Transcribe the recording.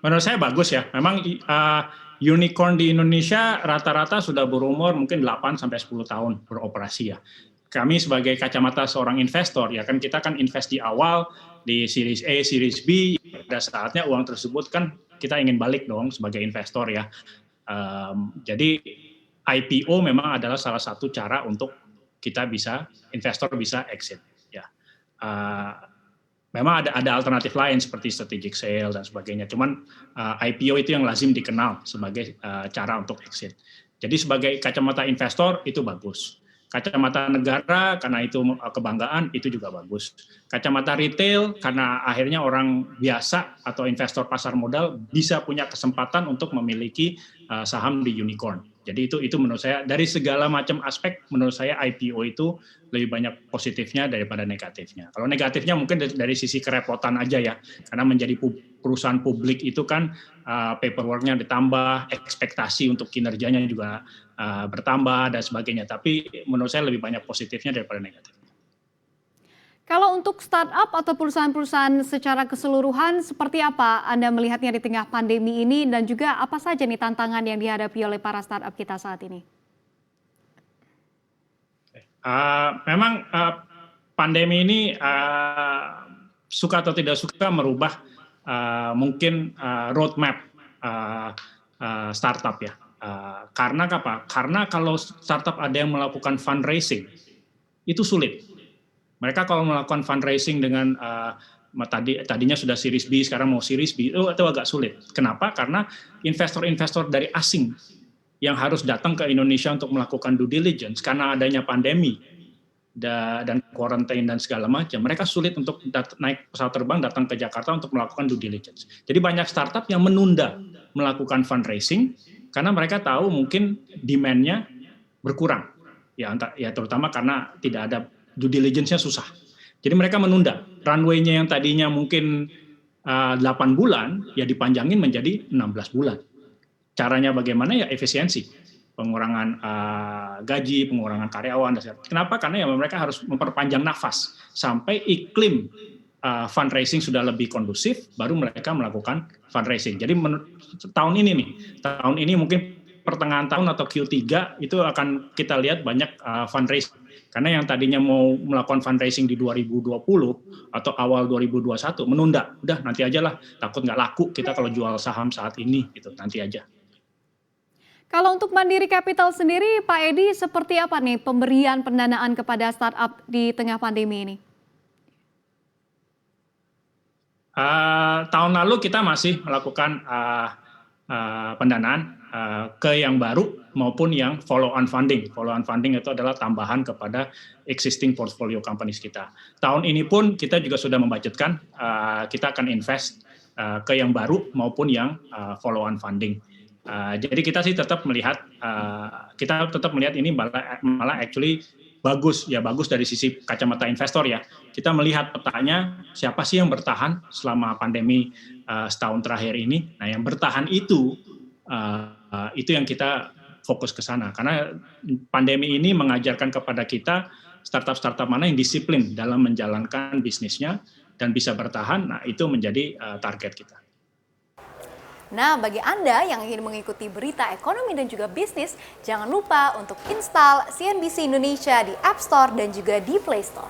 Menurut saya bagus ya. Memang unicorn di Indonesia rata-rata sudah berumur mungkin 8 sampai 10 tahun beroperasi ya. Kami sebagai kacamata seorang investor ya kan kita kan invest di awal di series A, series B, pada saatnya uang tersebut kan kita ingin balik dong sebagai investor ya. Jadi IPO memang adalah salah satu cara untuk kita investor bisa exit ya. Memang ada alternatif lain seperti strategic sale dan sebagainya. Cuman IPO itu yang lazim dikenal sebagai cara untuk exit. Jadi sebagai kacamata investor itu bagus. Kacamata negara karena itu kebanggaan itu juga bagus. Kacamata retail karena akhirnya orang biasa atau investor pasar modal bisa punya kesempatan untuk memiliki saham di unicorn. Jadi itu menurut saya dari segala macam aspek menurut saya IPO itu lebih banyak positifnya daripada negatifnya. Kalau negatifnya mungkin dari sisi kerepotan aja ya, karena menjadi perusahaan publik itu kan paperwork-nya ditambah, ekspektasi untuk kinerjanya juga bertambah dan sebagainya. Tapi menurut saya lebih banyak positifnya daripada negatifnya. Kalau untuk startup atau perusahaan-perusahaan secara keseluruhan, seperti apa Anda melihatnya di tengah pandemi ini dan juga apa saja nih tantangan yang dihadapi oleh para startup kita saat ini? Memang pandemi ini suka atau tidak suka merubah mungkin roadmap startup ya. Karena apa? Karena kalau startup ada yang melakukan fundraising, itu sulit. Mereka kalau melakukan fundraising dengan tadinya sudah series B, sekarang mau series B, itu agak sulit. Kenapa? Karena investor-investor dari asing yang harus datang ke Indonesia untuk melakukan due diligence karena adanya pandemi dan quarantine dan segala macam, mereka sulit untuk naik pesawat terbang datang ke Jakarta untuk melakukan due diligence. Jadi banyak startup yang menunda melakukan fundraising karena mereka tahu mungkin demand-nya berkurang. Ya terutama karena tidak ada due diligence-nya susah. Jadi mereka menunda. Runway-nya yang tadinya mungkin 8 bulan, ya dipanjangin menjadi 16 bulan. Caranya bagaimana? Ya efisiensi. Pengurangan gaji, pengurangan karyawan. Kenapa? Karena ya mereka harus memperpanjang nafas. Sampai iklim fundraising sudah lebih kondusif, baru mereka melakukan fundraising. Jadi tahun ini mungkin pertengahan tahun atau Q3 itu akan kita lihat banyak fundraising. Karena yang tadinya mau melakukan fundraising di 2020 atau awal 2021 menunda. Udah nanti aja lah, takut nggak laku kita kalau jual saham saat ini, gitu nanti aja. Kalau untuk Mandiri Capital sendiri, Pak Edi, seperti apa nih pemberian pendanaan kepada startup di tengah pandemi ini? Tahun lalu kita masih melakukan pendanaan ke yang baru maupun yang follow-on funding. Follow-on funding itu adalah tambahan kepada existing portfolio companies kita. Tahun ini pun kita juga sudah membudgetkan, kita akan invest ke yang baru maupun yang follow-on funding. Jadi kita sih tetap melihat, ini malah actually bagus dari sisi kacamata investor ya. Kita melihat petanya siapa sih yang bertahan selama pandemi setahun terakhir ini. Nah yang bertahan itu yang kita fokus ke sana. Karena pandemi ini mengajarkan kepada kita startup-startup mana yang disiplin dalam menjalankan bisnisnya dan bisa bertahan. Nah itu menjadi target kita. Nah, bagi Anda yang ingin mengikuti berita ekonomi dan juga bisnis, jangan lupa untuk install CNBC Indonesia di App Store dan juga di Play Store.